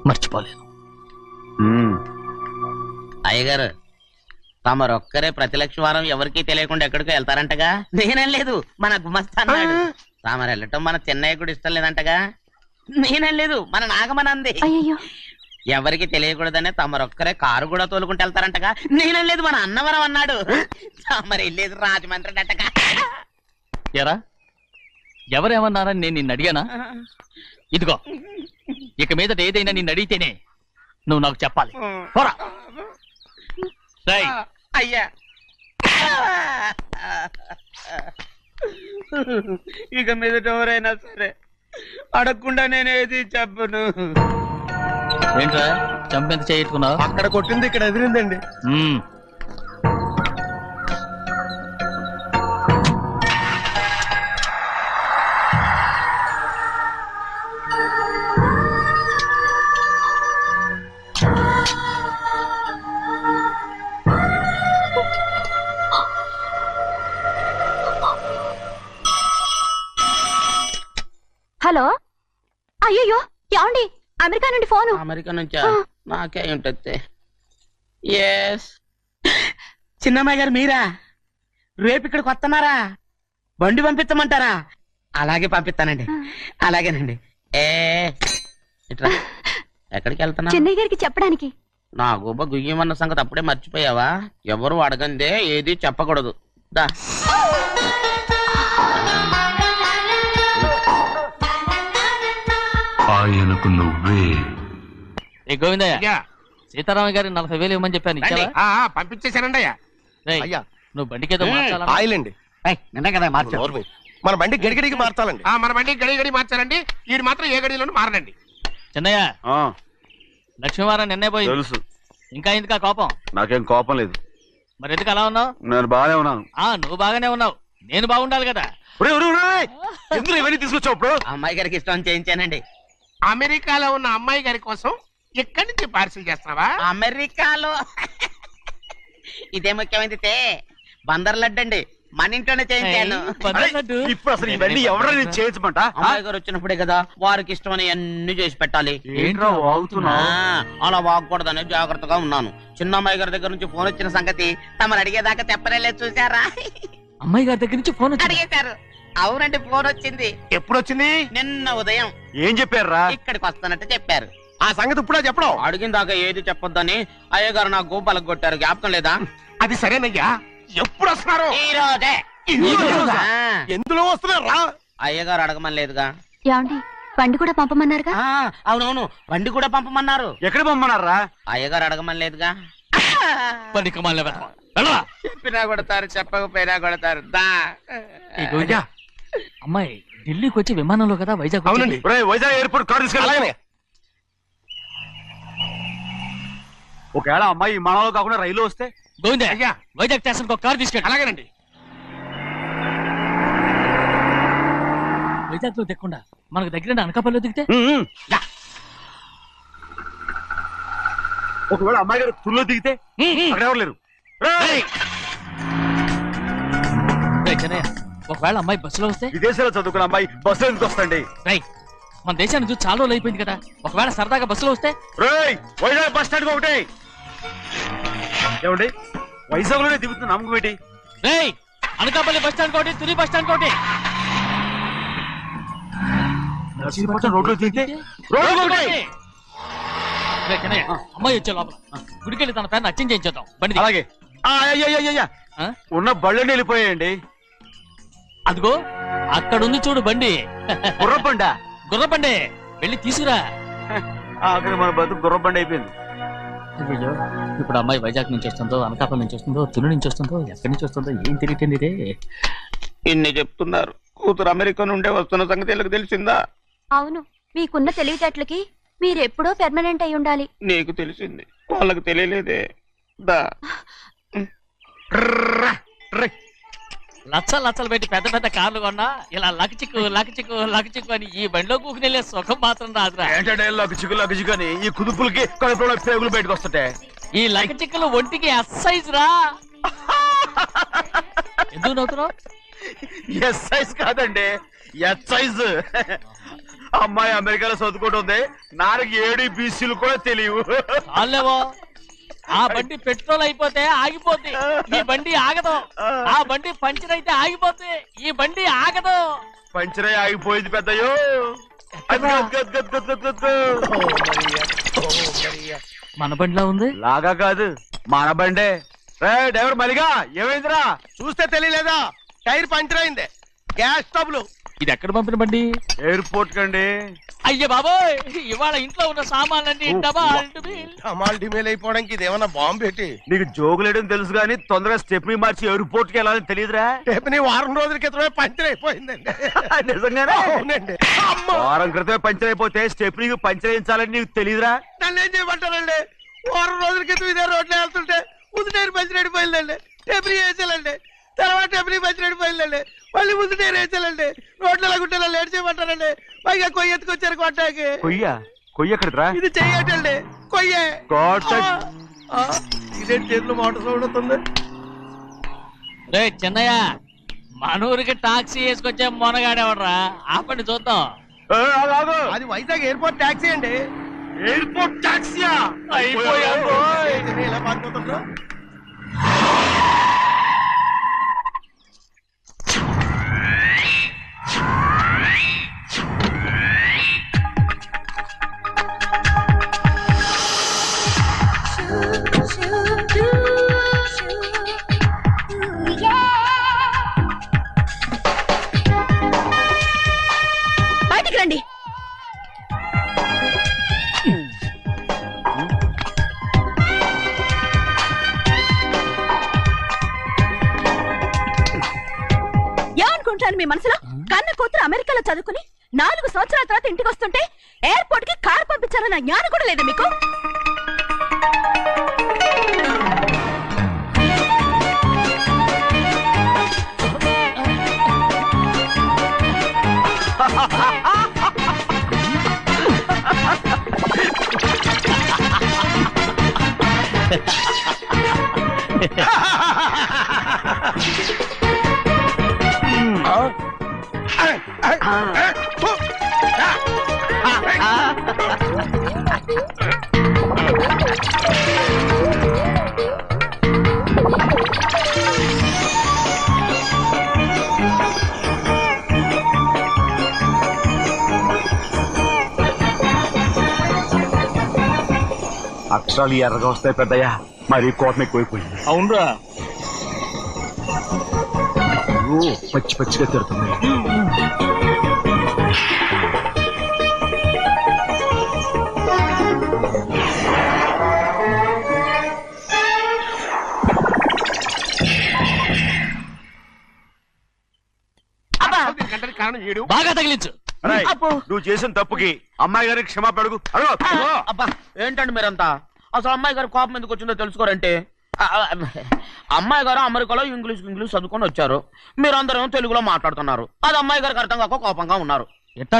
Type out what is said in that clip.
మర్చిపోలేను. అయ్యగారు, తమరొక్కరే ప్రతి లక్ష వారం ఎవరికీ తెలియకుండా ఎక్కడికో వెళ్తారంటగా? నేనేం లేదు, మన గుమస్తా అన్నాడు. తామరు వెళ్ళటం మన చెన్నయ్య కూడా ఇష్టం లేదంటగా? నేనేం లేదు, మన నాగమనంది. ఎవరికి తెలియకూడదనే తమరొక్కరే కారు కూడా తోలుకుంటూ వెళ్తారంటగా? నేనేం లేదు, మన అన్నవరం అన్నాడు. తమరు వెళ్ళేది రాజమండ్రి అంటగా? ఎరా, ఎవరేమన్నారని నేను నిన్ను అడిగానా? ఇదిగో, ఇక మీదట ఏదైనా నిన్ను అడిగితేనే నువ్వు నాకు చెప్పాలి. అయ్యా, ఇక మీదట ఎవరైనా సరే అడగకుండా నేనేది చెప్పను. ఏంట్రా చంపెంత చేయించుకున్నావు? అక్కడ కొట్టింది ఇక్కడ ఎదిరిందండి. హలో, అయ్యో ఏమండి, అమెరికా నుండి ఫోను. అమెరికా నుంచా? నాకే ఉంటుంది. చిన్నమ్మాయి గారు మీరా? రేపు ఇక్కడికి వస్తున్నారా? బండి పంపిస్తామంటారా? అలాగే పంపిస్తానండి. అలాగేనండి. ఇట్రా. ఎక్కడికి వెళ్తున్నా? చెన్నై గారికి చెప్పడానికి. నా గుబ్బ గుయ్యమన్న సంగతి అప్పుడే మర్చిపోయావా? ఎవరు అడగందే ఏది చెప్పకూడదు. దా. ఆయనకు నువ్వే. గోవిందయ్య, సీతారామ గారి 40,000 ఇవ్వమని చెప్పాను, ఇచ్చావా? పంపించేశానండి అయ్యా. నువ్వు బండికేదో మార్చాలా? ఆయిల్ అండి. నిన్న కదా మార్చారు. మన బండి గడిగడికి మార్చాలండి. మన బండి గడిగడి మార్చాలండి. ఈ మాత్రం ఏ గడిలోనూ మారనండి. చిన్నయ్య, లక్ష్మీవారం నిన్నే పోయి తెలుసు. ఇంకా ఎందుకా కోపం? నాకేం కోపం లేదు. మరి ఎందుకు అలా ఉన్నావు? నేను బాగానే ఉన్నాను. నువ్వు బాగానే ఉన్నావు, నేను బాగుండాలి కదా. ఎందుకు ఇవన్నీ తీసుకొచ్చావు? ఇప్పుడు అమ్మాయి గారికి ఇష్టం చేయించానండి. అమెరికాలో ఉన్న అమ్మాయి గారి కోసం ఎక్కడి నుంచి పార్సిల్ చేస్తున్నావా? అమెరికాలో ఇదే ముఖ్యమైనది. బందర్ లడ్డు అండి, మన ఇంట్లోనే చేయించాను. ఇప్పుడు అసలు ఇవన్నీ ఎవరైనా చేయించమంట? అమ్మాయి గారు వచ్చినప్పుడే కదా వారికి ఇష్టమని అన్ని చేసి పెట్టాలి. ఏంట్రా వాగుతున్నా? అలా వాగకూడదని జాగ్రత్తగా ఉన్నాను. చిన్న అమ్మాయి గారి దగ్గర నుంచి ఫోన్ వచ్చిన సంగతి తమరు అడిగేదాకా చెప్పలేదు. చూసారా? అమ్మాయి గారి దగ్గర నుంచి ఫోన్ అడిగేశారు. అవునండి, ఫోన్ వచ్చింది. ఎప్పుడు వచ్చింది? నిన్న ఉదయం. ఏం చెప్పారా? ఇక్కడికి వస్తానంటే చెప్పారు. ఆ సంగతి ఇప్పుడే చెప్పడం. అడిగిన దాకా ఏది చెప్పొద్దని అయ్యగారు నా గోపాలకు కొట్టారు. జ్ఞాపకం లేదా? అది సరేనయ్యా. ఎప్పుడు వస్తున్నారు? ఈ రోజే. ఎందులో వస్తున్నారా? అయ్యగారు అడగమని లేదుగా. ఏమండి, బండి కూడా పంపమన్నారుగా? అవునవును, బండి కూడా పంపమన్నారు. ఎక్కడ పంపమన్నారా? అయ్యగారు అడగమని లేదుగా. చెప్పినా కొడతారు, చెప్పకపోయినా కొడతారు. అమ్మాయి ఢిల్లీకి వచ్చి విమానంలో కదా వైజాగ్? అవునండి. వైజాగ్ ఎయిర్పోర్ట్ కార్ తీసుకెళ్ళి. ఒకవేళ అమ్మాయి విమానంలో కాకుండా రైలు వస్తే? గోవింద, వైజాగ్ స్టేషన్ ఒక కార్ తీసుకెళ్ళి. అలాగేనండి. వైజాగ్ లో దిక్కుండా మనకు దగ్గర అనకాపల్లిలో దిగితే? ఒకవేళ అమ్మాయి గారు తుల్లో దిగితే? అక్కడ ఎవరు లేరు. ఒకవేళ అమ్మాయి బస్సులో వస్తే? విదేశాల్లో చదువుకున్న అమ్మాయి బస్సులో ఎందుకు వస్తండి? మన దేశాన్ని చూసి చాలా రోజులు అయిపోయింది కదా. ఒకవేళ సరదాగా బస్సులో వస్తే? వైజాగ్ బస్ స్టాండ్ ఒకటి. ఏమండి, వైజాగ్ లోనే దిగుతున్న నమ్మకం ఏంటి? అనకాపల్లి బస్ స్టాండ్ కోటి, తుని బస్ స్టాండ్ కోటి. రోడ్లో దిగితే అమ్మాయి వచ్చే లోపల గుడికెళ్ళి తన పేరుని అచ్చం చేయించేద్దాం. బండి అలాగే. ఉన్న బళ్ళని వెళ్ళిపోయాయండి. అదిగో అక్కడుంది చూడు బండి. గుర్రబండా? గుర్రబండి, వెళ్ళి తీసుకురా. అక్కడ మన బతుకు గుర్రబండి అయిపోయింది. అయ్యో, ఇప్పుడు అమ్మాయి వైజాగ్ నుంచి వస్తుందో, అనకాపల్లి నుంచి వస్తుందో, తుని నుంచి వస్తుందో, ఎక్కడి నుంచి వస్తుందో ఏం తెలియటండి. ఇన్ని చెప్తున్నారు, కూతురు అమెరికా నుండే వస్తున్న సంగతి వీళ్ళకి తెలిసిందా? అవును, మీకున్న తెలివితేటలకి మీరెప్పుడో పెర్మనెంట్ అయి ఉండాలి. నీకు తెలిసింది, వాళ్ళకి తెలియలేదే. దా. లచ్చలు పెట్టి పెద్ద పెద్ద కార్లు కొన్నా ఇలా లకచిక్కు అని ఈ బండిలో కూకుని వెళ్ళే సుఖం మాత్రం రాదురా. ఏంటంటే లకచిక్కు అని ఈ కుదుపులకి కడుపులో పేగులు బయటకు వస్తుంటాయి. ఈ లకచిక్కులు ఒంటికి ఎక్సైజ్ రా. ఎందుకు నవ్వుతున్నావు? ఎక్సైజ్ కాదండి, ఎక్సైజ్. అమ్మాయి అమెరికాలో చదువుకుంటుంది. నాకు 7 బీసీలు కూడా తెలియవు. చాలేవో ఆ బండి పెట్రోల్ అయిపోతే ఆగిపోద్ది, ఈ బండి ఆగదు. ఆ బండి పంచర్ అయితే ఆగిపోద్ది, ఈ బండి ఆగదు. పంచరే ఆగిపోయింది పెద్దయ్యో. మన బండిలా ఉంది. లాగా కాదు, మన బండే. డ్రైవర్ మలిగా ఏమైందిరా? చూస్తే తెలియలేదా? టైర్ పంచర్ అయింది. Gas trouble. ఇది ఎక్కడ పంపిన బండి? ఎయిర్పోర్ట్ కండి. అయ్య బాబోయ్, ఇవాళ ఇంట్లో ఉన్న సామాన్లన్నీ డబాల్ డుబిల్. అమాల్ డిమేల్ అయిపోవడానికి ఇదేమన్నా బాంబు పెట్టి నీకు జోగులేయడం తెలుసు కానీ తొందరగా స్టెప్ని మార్చి ఎయిర్పోర్ట్ కి వెళ్ళాలని తెలియదురా? టేపుని వారం రోజుల క్రితమే పంచర్ అయిపోయిందండి. నిజంగానే అవునండి. అమ్మో! వారం క్రితమే పంచర్ అయిపోతే స్టెప్ని పంచర్ వేయించాలని నీకు తెలియదురా? నన్ను ఏం చేయమంటారండి? వారం రోజుల క్రితం ఇదే రోడ్లో వెళ్తుంటే ముందు టైర్ పంచర్ అయిపోయిందండి. టేపుని వేసాలండి. తర్వాత టేపుని పంచర్ అయిపోయిందండి. మళ్ళీ ముందు టైర్ వేసాలండి. రోడ్లు ఎలాగుంటే లేట్ చేయమంటారండి. పైగా కొయ్య ఎత్తుకొచ్చారు కొట్టాకి. కొయ్య ఎక్కడిరా? ఇది చెయ్యటండి. కొయ్యే. ఇదే చేతిలో మోటార్ సౌండ్ అవుతుంది. రే చిన్నయ్య, మనూరికి టాక్సీ వేసుకొచ్చే మొనగాడేవడరా? ఆపండి చూద్దాం. అది వైజాగ్ ఎయిర్పోర్ట్ టాక్సీ అండి. ఎయిర్పోర్ట్ టాక్సీయా? ఏంటండి ఇలా పారిపోతుండ్రు? బయటికి రండి. ఏమనుకుంటాను మీ మనసులో? కన్న కూతురు అమెరికాలో చదువుకుని 4 సంవత్సరాల తర్వాత ఇంటికి వస్తుంటే ఎయిర్పోర్ట్ కి కార్ పంపించాలన్న జ్ఞానం కూడా లేదా మీకు? అక్షరాలు ఎర్రగా వస్తాయి పెద్దయ్యా. మరి కోపం ఎక్కువైపోయింది. అవునరా, పచ్చి పచ్చిగా తిడుతుంది. గంటకి కారణం ఏడు. బాగా తగిలించు. అరేయ్, నువ్వు చేసిన తప్పుకి అమ్మాయి గారికి క్షమాపణ అడుగు. అబ్బా ఏంటండి మీరంతా? అసలు అమ్మాయి గారు కోపం ఎందుకు వచ్చిందో తెలుసుకోరంటే, అమ్మాయి గారు అమెరికాలో ఇంగ్లీష్ చదువుకొని వచ్చారు. మీరందరూ తెలుగులో మాట్లాడుతున్నారు. అది అమ్మాయి గారికి అర్థం కాక కోపంగా ఉన్నారు. ఎట్టా